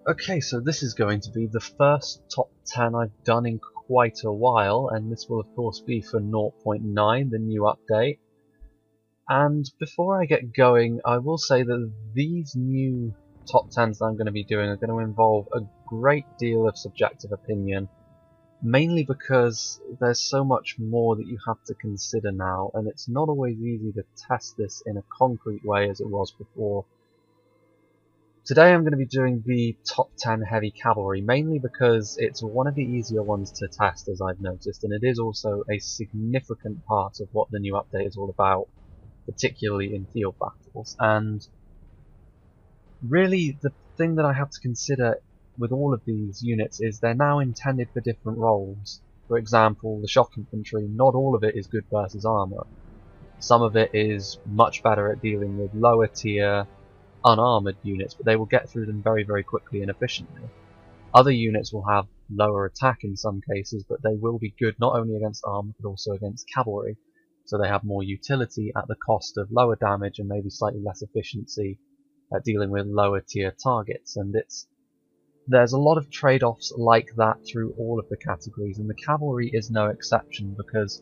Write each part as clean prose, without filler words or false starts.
Okay, so this is going to be the first top 10 I've done in quite a while, and this will of course be for 0.9, the new update. And before I get going, I will say that these new top 10s that I'm going to be doing are going to involve a great deal of subjective opinion, mainly because there's so much more that you have to consider now, and it's not always easy to test this in a concrete way as it was before. Today I'm going to be doing the top 10 heavy cavalry, mainly because it's one of the easier ones to test, as I've noticed, and it is also a significant part of what the new update is all about, particularly in field battles. And really the thing that I have to consider with all of these units is they're now intended for different roles. For example, the shock infantry, not all of it is good versus armor. Some of it is much better at dealing with lower tier unarmored units, but they will get through them very, very quickly and efficiently. Other units will have lower attack in some cases, but they will be good not only against armor but also against cavalry, so they have more utility at the cost of lower damage and maybe slightly less efficiency at dealing with lower tier targets. And there's a lot of trade-offs like that through all of the categories, and the cavalry is no exception, because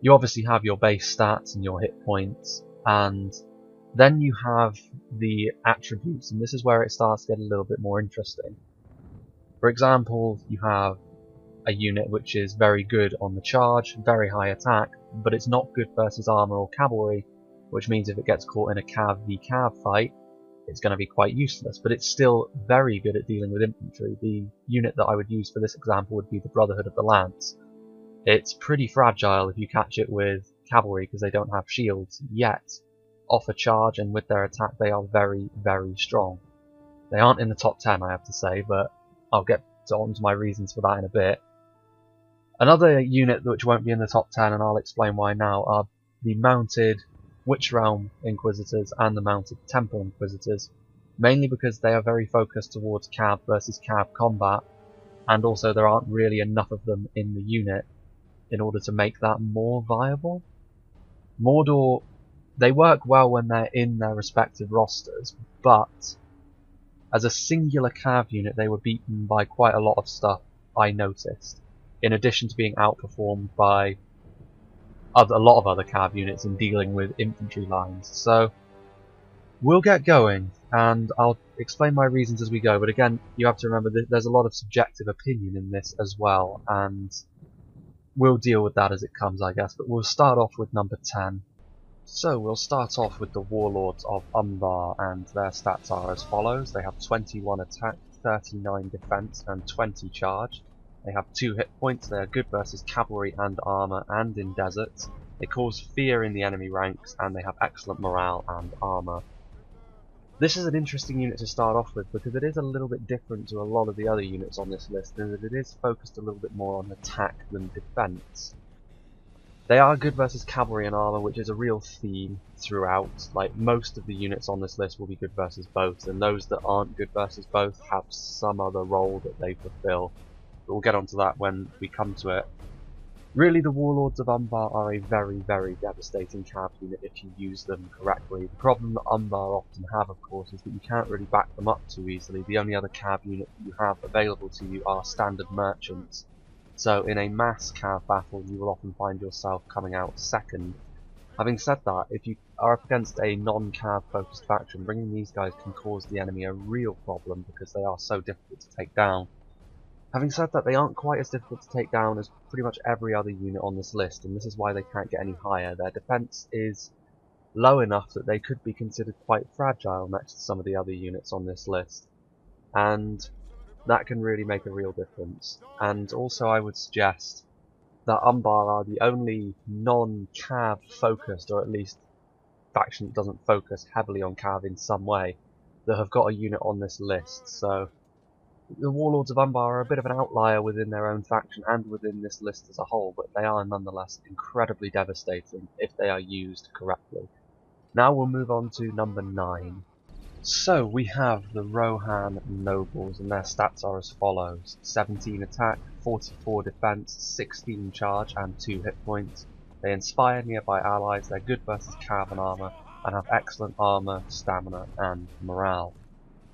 you obviously have your base stats and your hit points, and then you have the attributes, and this is where it starts to get a little bit more interesting. For example, you have a unit which is very good on the charge, very high attack, but it's not good versus armor or cavalry, which means if it gets caught in a cav v cav fight, it's going to be quite useless, but it's still very good at dealing with infantry. The unit that I would use for this example would be the Brotherhood of the Lance. It's pretty fragile if you catch it with cavalry because they don't have shields, yet off a charge and with their attack they are very, very strong. They aren't in the top 10, I have to say, but I'll get on to my reasons for that in a bit. Another unit which won't be in the top 10, and I'll explain why now, are the mounted Witch Realm Inquisitors and the mounted Temple Inquisitors, mainly because they are very focused towards cav versus cav combat, and also there aren't really enough of them in the unit in order to make that more viable. Mordor, they work well when they're in their respective rosters, but as a singular cav unit they were beaten by quite a lot of stuff I noticed, in addition to being outperformed by a lot of other cav units in dealing with infantry lines. So we'll get going, and I'll explain my reasons as we go, but again, you have to remember that there's a lot of subjective opinion in this as well, and we'll deal with that as it comes, I guess. But we'll start off with number 10. So we'll start off with the Warlords of Umbar, and their stats are as follows. They have 21 attack, 39 defense, and 20 charge. They have 2 hit points. They are good versus cavalry and armor and in deserts. They cause fear in the enemy ranks, and they have excellent morale and armor. This is an interesting unit to start off with because it is a little bit different to a lot of the other units on this list, in that it is focused a little bit more on attack than defense. They are good versus cavalry and armor, which is a real theme throughout. Like, most of the units on this list will be good versus both, and those that aren't good versus both have some other role that they fulfill. But we'll get onto that when we come to it. Really, the Warlords of Umbar are a very, very devastating cav unit if you use them correctly. The problem that Umbar often have, of course, is that you can't really back them up too easily. The only other cav unit that you have available to you are standard merchants. So in a mass cav battle you will often find yourself coming out second. Having said that, if you are up against a non-cav focused faction, bringing these guys can cause the enemy a real problem because they are so difficult to take down. Having said that, they aren't quite as difficult to take down as pretty much every other unit on this list, and this is why they can't get any higher. Their defense is low enough that they could be considered quite fragile next to some of the other units on this list, and that can really make a real difference. And also I would suggest that Umbar are the only non-cav focused, or at least faction that doesn't focus heavily on cav in some way, that have got a unit on this list. So the Warlords of Umbar are a bit of an outlier within their own faction and within this list as a whole, but they are nonetheless incredibly devastating if they are used correctly. Now we'll move on to number 9. So we have the Rohan Nobles, and their stats are as follows: 17 attack, 44 defense, 16 charge and 2 hit points. They inspire nearby allies, they're good versus cav and armor, and have excellent armor, stamina and morale.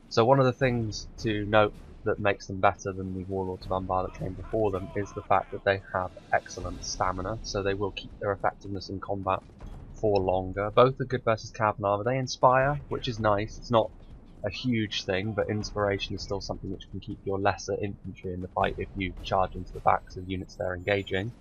So one of the things to note that makes them better than the Warlords of Umbar that came before them is the fact that they have excellent stamina, so they will keep their effectiveness in combat for longer. Both are good versus Cav and Armor. They inspire, which is nice. It's not a huge thing, but inspiration is still something which can keep your lesser infantry in the fight if you charge into the backs of units they're engaging.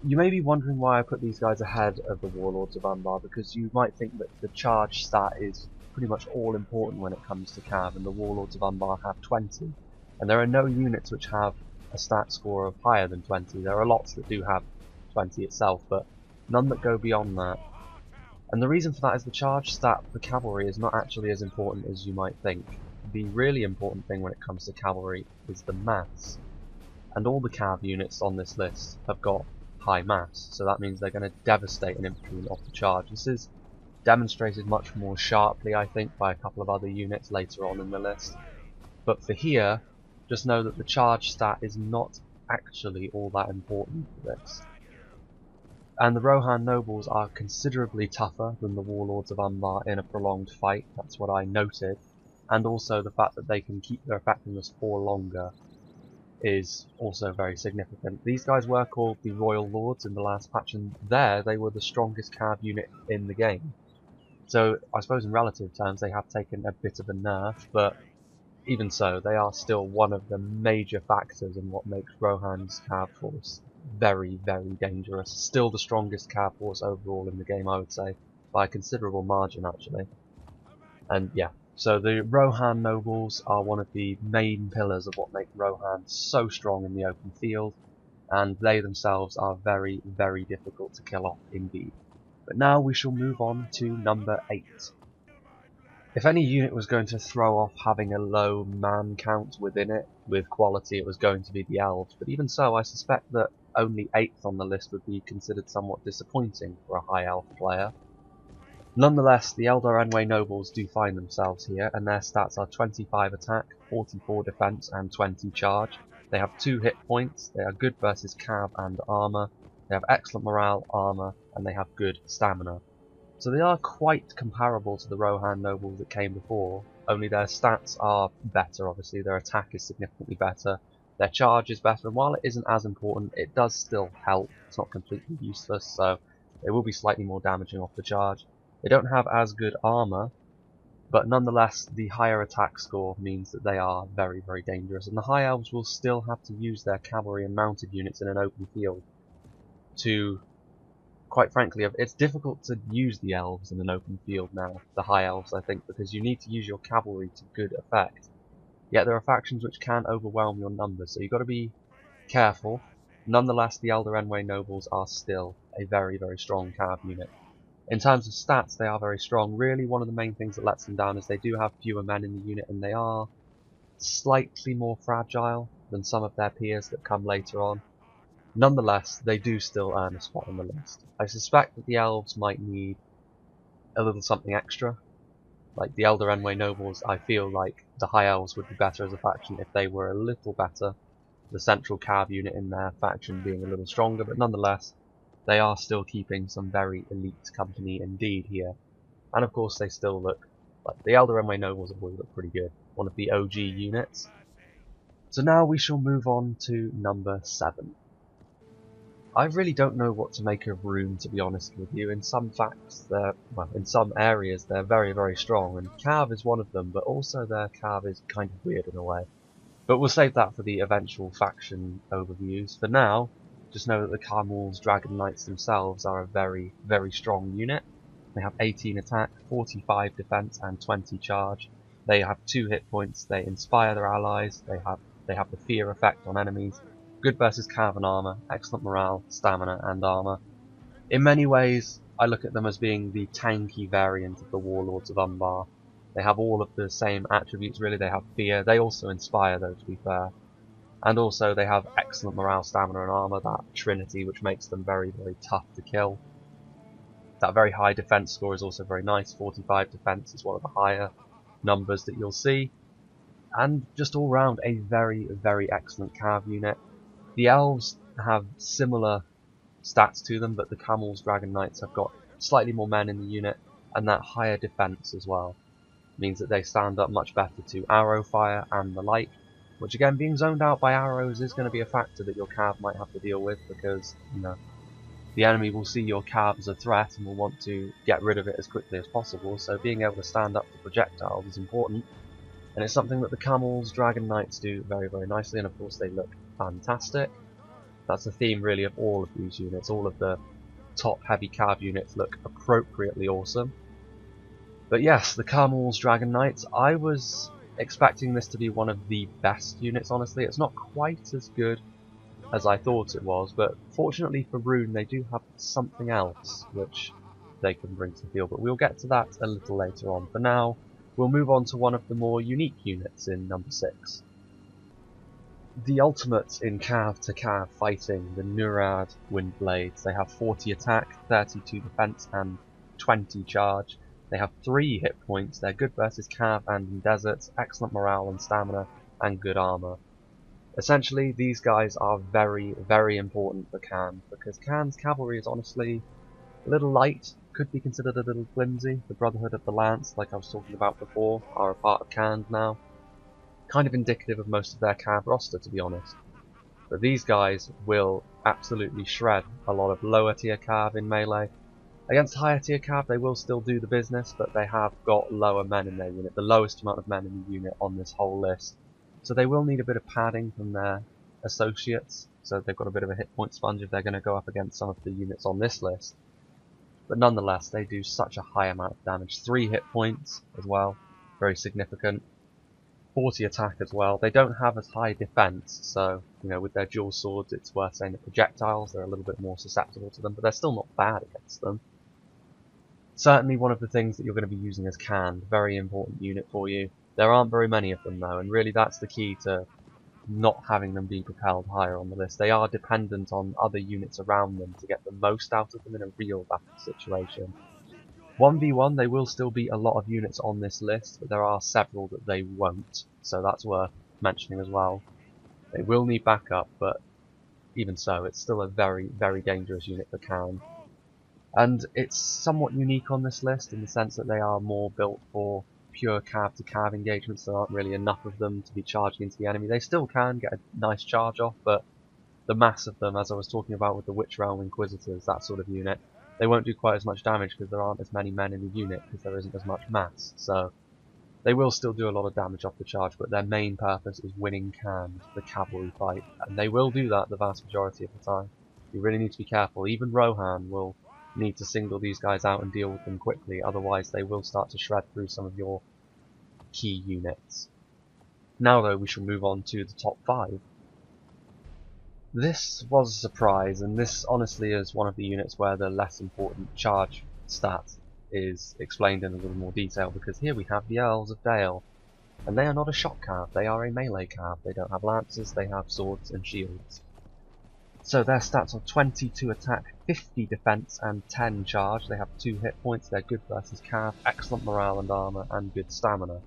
You may be wondering why I put these guys ahead of the Warlords of Umbar, because you might think that the charge stat is pretty much all important when it comes to Cav, and the Warlords of Umbar have 20. And there are no units which have a stat score of higher than 20. There are lots that do have 20 itself, but none that go beyond that. And the reason for that is the charge stat for cavalry is not actually as important as you might think. The really important thing when it comes to cavalry is the mass. And all the Cav units on this list have got high mass, so that means they're going to devastate an infantry off the charge. This is demonstrated much more sharply, I think, by a couple of other units later on in the list. But for here, just know that the charge stat is not actually all that important for this. And the Rohan nobles are considerably tougher than the Warlords of Umbar in a prolonged fight, that's what I noted. And also the fact that they can keep their effectiveness for longer is also very significant. These guys were called the Royal Lords in the last patch, and there they were the strongest Cav unit in the game. So I suppose in relative terms they have taken a bit of a nerf, but even so, they are still one of the major factors in what makes Rohan's Cav force very, very dangerous. Still the strongest Cav force overall in the game, I would say, by a considerable margin actually. And yeah, so the Rohan nobles are one of the main pillars of what make Rohan so strong in the open field, and they themselves are very, very difficult to kill off indeed. But now we shall move on to number 8. If any unit was going to throw off having a low man count within it, with quality, it was going to be the Elves, but even so I suspect that only 8th on the list would be considered somewhat disappointing for a high Elf player. Nonetheless, the Eldar Enway nobles do find themselves here, and their stats are 25 attack, 44 defense, and 20 charge. They have 2 hit points, they are good versus Cav and armor, they have excellent morale, armor, and they have good stamina. So they are quite comparable to the Rohan nobles that came before, only their stats are better obviously, their attack is significantly better, their charge is better, and while it isn't as important, it does still help, it's not completely useless, so they will be slightly more damaging off the charge. They don't have as good armor, but nonetheless the higher attack score means that they are very, very dangerous, and the High Elves will still have to use their cavalry and mounted units in an open field to, quite frankly, it's difficult to use the Elves in an open field now, the High Elves I think, because you need to use your cavalry to good effect. Yet there are factions which can overwhelm your numbers, so you've got to be careful. Nonetheless, the Eldar Enway nobles are still a very, very strong Cav unit. In terms of stats, they are very strong. Really, one of the main things that lets them down is they do have fewer men in the unit, and they are slightly more fragile than some of their peers that come later on. Nonetheless, they do still earn a spot on the list. I suspect that the Elves might need a little something extra. Like the Eldar Enway nobles, I feel like the High Elves would be better as a faction if they were a little better. The central Cav unit in their faction being a little stronger, but nonetheless, they are still keeping some very elite company indeed here. And of course they still look like the Eldar Enway nobles have always looked pretty good. One of the OG units. So now we shall move on to number 7. I really don't know what to make of Rune, to be honest with you. In some facts, in some areas they're very, very strong, and Cav is one of them, but also their Cav is kind of weird in a way. But we'll save that for the eventual faction overviews. For now, just know that the Carmel's Dragon Knights themselves are a very, very strong unit. They have 18 attack, 45 defense, and 20 charge. They have 2 hit points, they inspire their allies, they have the fear effect on enemies, good versus Cav and armor, excellent morale, stamina, and armor. In many ways, I look at them as being the tanky variant of the Warlords of Umbar. They have all of the same attributes really, they have fear, they also inspire though to be fair. And also they have excellent morale, stamina and armor, that trinity which makes them very, very tough to kill. That very high defense score is also very nice, 45 defense is one of the higher numbers that you'll see. And just all round a very, very excellent Cav unit. The Elves have similar stats to them, but the Camel's Dragon Knights have got slightly more men in the unit and that higher defense as well. means that they stand up much better to arrow fire and the like, which again, being zoned out by arrows is going to be a factor that your cav might have to deal with, because, you know, the enemy will see your cav as a threat and will want to get rid of it as quickly as possible, so being able to stand up to projectiles is important. And it's something that the camels, dragon knights do very, very nicely, and of course they look fantastic. That's the theme really of all of these units. All of the top heavy cav units look appropriately awesome. But yes, the camels, dragon knights, I was expecting this to be one of the best units, honestly. It's not quite as good as I thought it was, but fortunately for Rune they do have something else which they can bring to the field, but we'll get to that a little later on. For now, we'll move on to one of the more unique units in number 6. The ultimate in cav to cav fighting, the Nurad Windblades. They have 40 attack, 32 defense and 20 charge. They have 3 hit points, they're good versus cav and in deserts, excellent morale and stamina, and good armor. Essentially, these guys are very, very important for Khan, because Khan's cavalry is honestly a little light, could be considered a little flimsy. The Brotherhood of the Lance, like I was talking about before, are a part of Khan's now. Kind of indicative of most of their cav roster, to be honest. But these guys will absolutely shred a lot of lower tier cav in melee. Against higher tier cav, they will still do the business, but they have got lower men in their unit, the lowest amount of men in the unit on this whole list. So they will need a bit of padding from their associates, so they've got a bit of a hit point sponge if they're going to go up against some of the units on this list. But nonetheless, they do such a high amount of damage. 3 hit points as well, very significant. 40 attack as well. They don't have as high defense, so, you know, with their dual swords, it's worth saying that projectiles, they're a little bit more susceptible to them, but they're still not bad against them. Certainly one of the things that you're going to be using as Khan, very important unit for you. There aren't very many of them though, and really that's the key to not having them be propelled higher on the list. They are dependent on other units around them to get the most out of them in a real battle situation. 1v1 they will still beat a lot of units on this list, but there are several that they won't, so that's worth mentioning as well. They will need backup, but even so, it's still a very, very dangerous unit for Khan. And it's somewhat unique on this list in the sense that they are more built for pure cav to cav engagements. There aren't really enough of them to be charging into the enemy. They still can get a nice charge off, but the mass of them, as I was talking about with the Witch Realm Inquisitors, that sort of unit, they won't do quite as much damage because there aren't as many men in the unit because there isn't as much mass. So they will still do a lot of damage off the charge, but their main purpose is winning Khan, the cavalry fight, and they will do that the vast majority of the time. You really need to be careful. Even Rohan will need to single these guys out and deal with them quickly, otherwise they will start to shred through some of your key units. Now though, we shall move on to the top 5. This was a surprise, and this honestly is one of the units where the less important charge stat is explained in a little more detail, because here we have the Earls of Dale, and they are not a shock cav, they are a melee cav. They don't have lances, they have swords and shields. So their stats are 22 attack, 50 defense and 10 charge. They have 2 hit points, they're good versus cav, excellent morale and armor, and good stamina.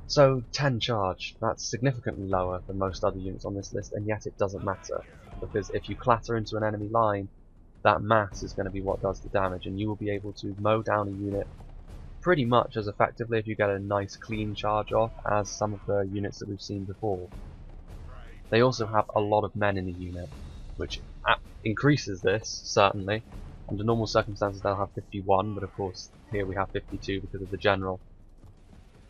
So 10 charge, that's significantly lower than most other units on this list, and yet it doesn't matter, because if you clatter into an enemy line, that mass is going to be what does the damage, and you will be able to mow down a unit pretty much as effectively if you get a nice clean charge off as some of the units that we've seen before. They also have a lot of men in the unit, which increases this, certainly. Under normal circumstances they'll have 51, but of course here we have 52 because of the general.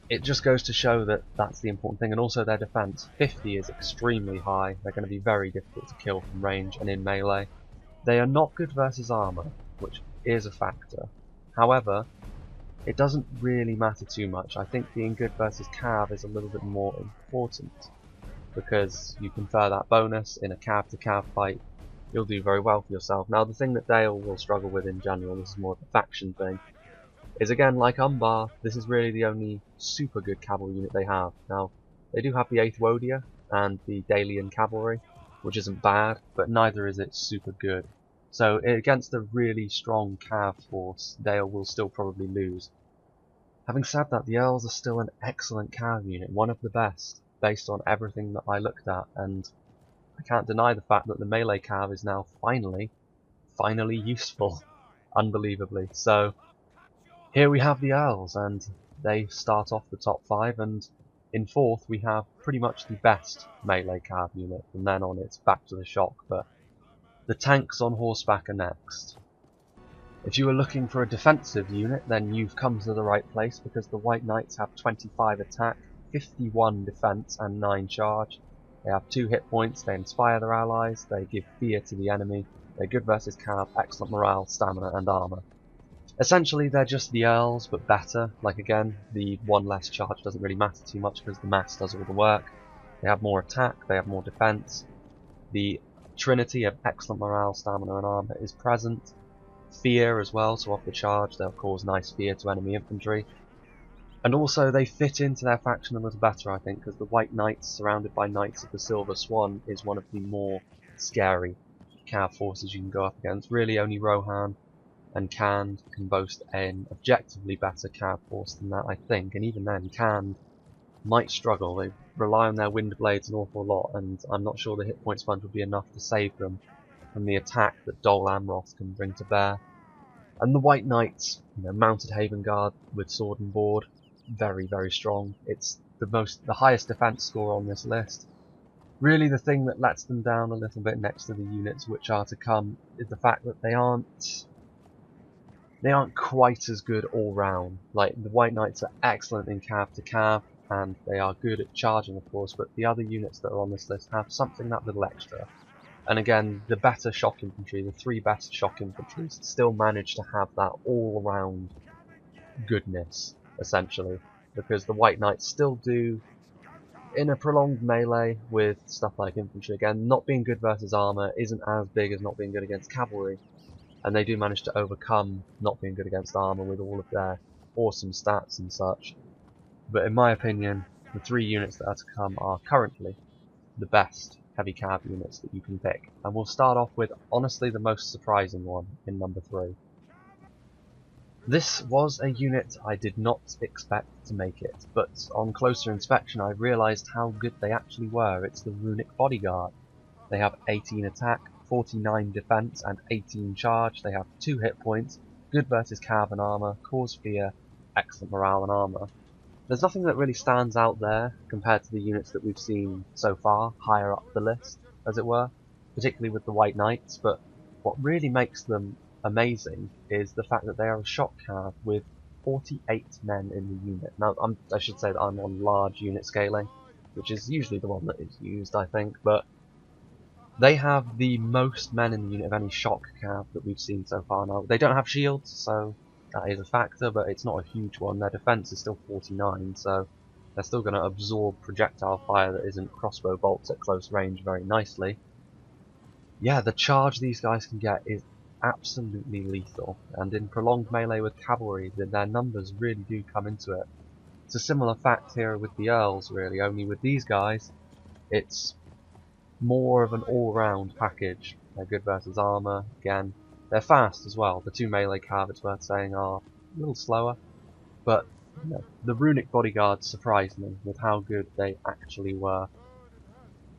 It just goes to show that that's the important thing, and also their defense. 50 is extremely high, they're going to be very difficult to kill from range and in melee. They are not good versus armor, which is a factor. However, it doesn't really matter too much. I think being good versus cav is a little bit more important, because you confer that bonus in a cav to cav fight. You'll do very well for yourself. Now the thing that Dale will struggle with in general, this is more of a faction thing, is again, like Umbar, this is really the only super good cavalry unit they have. Now, they do have the 8th Wodia and the Dalian Cavalry, which isn't bad, but neither is it super good. So against a really strong cav force, Dale will still probably lose. Having said that, the Earls are still an excellent cav unit, one of the best, based on everything that I looked at, and I can't deny the fact that the melee cav is now finally useful, unbelievably. So here we have the Earls, and they start off the top 5, and in 4th we have pretty much the best melee cav unit. From then on it's back to the shock, but the tanks on horseback are next. If you were looking for a defensive unit, then you've come to the right place, because the White Knights have 25 attack, 51 defense and 9 charge. They have 2 hit points, they inspire their allies, they give fear to the enemy, they're good versus cav, excellent morale, stamina and armor. Essentially they're just the Earls, but better. Like again, the 1 less charge doesn't really matter too much because the mass does all the work. They have more attack, they have more defense. The trinity of excellent morale, stamina and armor is present. Fear as well, so off the charge they'll cause nice fear to enemy infantry. And also they fit into their faction a little better, I think, because the White Knights surrounded by Knights of the Silver Swan is one of the more scary cav forces you can go up against. Really only Rohan and Canned can boast an objectively better cav force than that, I think, and even then Canned might struggle. They rely on their wind blades an awful lot, and I'm not sure the hit point sponge will be enough to save them from the attack that Dol Amroth can bring to bear. And the White Knights, mounted Haven Guard with sword and board, very, very strong. It's the highest defense score on this list. Really the thing that lets them down a little bit next to the units which are to come is the fact that they aren't quite as good all round. Like, the White Knights are excellent in cav to cav, and they are good at charging of course, but the other units that are on this list have something that little extra. And again, the better shock infantry, the 3 best shock infantry, still manage to have that all-round goodness, essentially. Because the White Knights still do, in a prolonged melee with stuff like infantry, again, not being good versus armor isn't as big as not being good against cavalry. And they do manage to overcome not being good against armor with all of their awesome stats and such. But in my opinion, the 3 units that are to come are currently the best heavy cav units that you can pick, and we'll start off with honestly the most surprising one in number 3. This was a unit I did not expect to make it, but on closer inspection I realised how good they actually were. It's the Runic Bodyguard. They have 18 attack, 49 defense and 18 charge. They have 2 hit points, good versus cav and armor, cause fear, excellent morale and armor. There's nothing that really stands out there compared to the units that we've seen so far, higher up the list, as it were, particularly with the White Knights, but what really makes them amazing is the fact that they are a shock cav with 48 men in the unit. Now, I should say that I'm on large unit scaling, which is usually the one that is used, I think, but they have the most men in the unit of any shock cav that we've seen so far. Now, they don't have shields, so that is a factor, but it's not a huge one. Their defense is still 49, so they're still going to absorb projectile fire that isn't crossbow bolts at close range very nicely. Yeah, the charge these guys can get is absolutely lethal, and in prolonged melee with cavalry, their numbers really do come into it. It's a similar fact here with the Earls, really, only with these guys, it's more of an all-round package. They're good versus armor, again. They're fast as well. The 2 melee cav, it's worth saying, are a little slower, but the Runic Bodyguard surprised me with how good they actually were.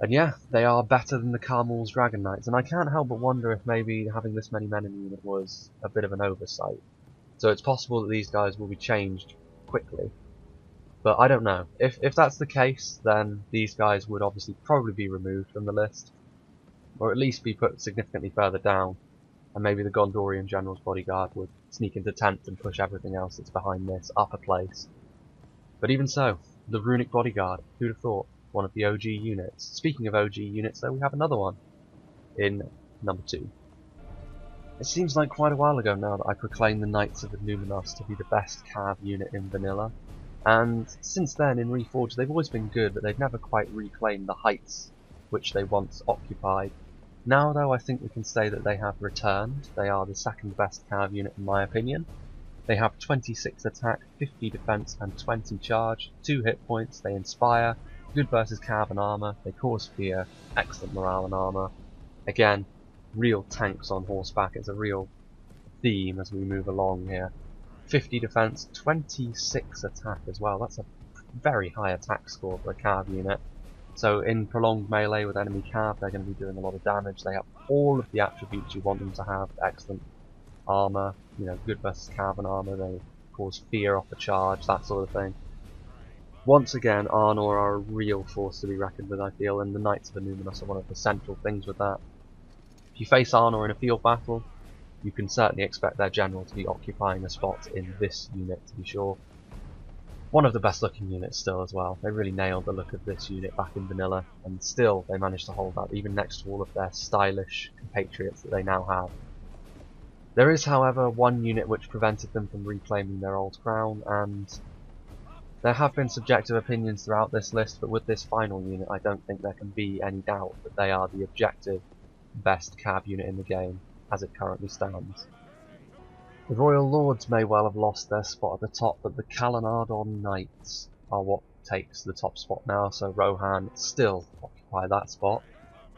And yeah, they are better than the Carmel's Dragon Knights, and I can't help but wonder if maybe having this many men in the unit was a bit of an oversight. So it's possible that these guys will be changed quickly, but I don't know. If that's the case, then these guys would obviously probably be removed from the list, or at least be put significantly further down. And maybe the Gondorian General's Bodyguard would sneak into 10th and push everything else that's behind this up a place. But even so, the Runic Bodyguard, who'd have thought? One of the OG units. Speaking of OG units though, we have another one in number 2. It seems like quite a while ago now that I proclaimed the Knights of the Luminosity to be the best cav unit in vanilla, and since then in Reforged they've always been good, but they've never quite reclaimed the heights which they once occupied. Now though, I think we can say that they have returned. They are the 2nd best cav unit in my opinion. They have 26 attack, 50 defense and 20 charge, 2 hit points, they inspire, good versus cav and armor, they cause fear, excellent morale and armor. Again, real tanks on horseback, it's a real theme as we move along here. 50 defense, 26 attack as well, that's a very high attack score for a cav unit. So in prolonged melee with enemy cav, they're going to be doing a lot of damage. They have all of the attributes you want them to have. Excellent armor, good versus cav and armor. They cause fear off a charge, that sort of thing. Once again, Arnor are a real force to be reckoned with, I feel, and the Knights of Illuminus are one of the central things with that. If you face Arnor in a field battle, you can certainly expect their general to be occupying a spot in this unit, to be sure. One of the best looking units still as well. They really nailed the look of this unit back in vanilla, and still they managed to hold that even next to all of their stylish compatriots that they now have. There is, however, one unit which prevented them from reclaiming their old crown, and there have been subjective opinions throughout this list, but with this final unit I don't think there can be any doubt that they are the objective best cav unit in the game, as it currently stands. The Royal Lords may well have lost their spot at the top, but the Kalanardon Knights are what takes the top spot now, so Rohan still occupy that spot.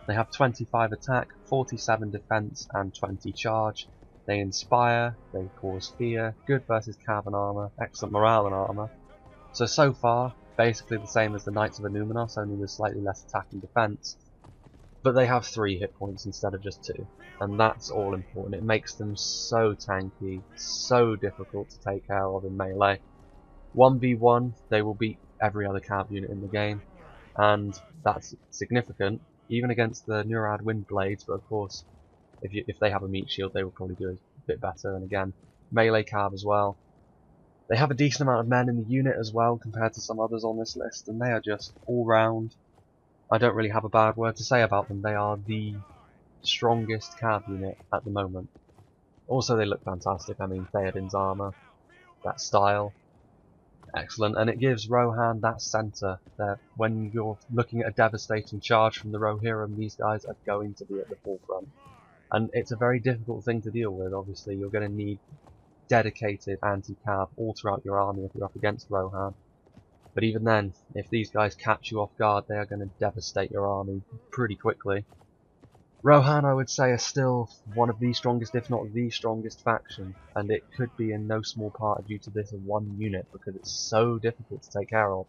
They have 25 attack, 47 defense and 20 charge. They inspire, they cause fear, good versus cav and armor, excellent morale and armor. So far, basically the same as the Knights of Illuminus, only with slightly less attack and defense. But they have 3 hit points instead of just 2, and that's all important. It makes them so tanky, so difficult to take care of in melee. 1v1, they will beat every other cav unit in the game, and that's significant, even against the Nurad Windblades, but of course, if they have a meat shield, they will probably do a bit better, and again, melee cav as well. They have a decent amount of men in the unit as well, compared to some others on this list, and they are just all round. I don't really have a bad word to say about them. They are the strongest cav unit at the moment. Also, they look fantastic. I mean, Theoden's armor, that style, excellent. And it gives Rohan that center that when you're looking at a devastating charge from the Rohirrim, these guys are going to be at the forefront. And it's a very difficult thing to deal with. Obviously, you're going to need dedicated anti-cav all throughout your army if you're up against Rohan. But even then, if these guys catch you off guard, they are going to devastate your army pretty quickly. Rohan, I would say, are still one of the strongest, if not the strongest faction, and it could be in no small part due to this one unit, because it's so difficult to take care of.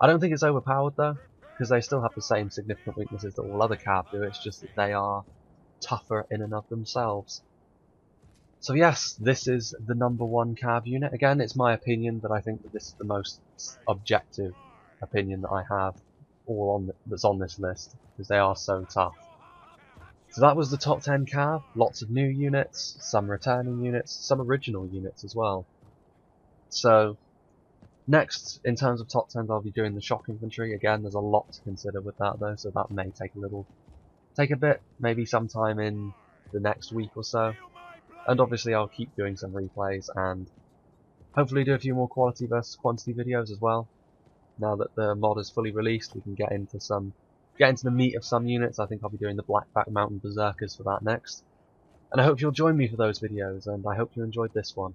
I don't think it's overpowered though, because they still have the same significant weaknesses that all other cav do, it's just that they are tougher in and of themselves. So yes, this is the #1 cav unit. Again, it's my opinion, but I think that this is the most objective opinion that I have that's on this list, because they are so tough. So that was the top 10 cav. Lots of new units, some returning units, some original units as well. So next, in terms of top 10s, I'll be doing the shock infantry. Again, there's a lot to consider with that though, so that may take a bit, maybe sometime in the next week or so. And obviously I'll keep doing some replays and hopefully do a few more quality versus quantity videos as well. Now that the mod is fully released, we can get into the meat of some units. I think I'll be doing the Blackback Mountain Berserkers for that next. And I hope you'll join me for those videos, and I hope you enjoyed this one.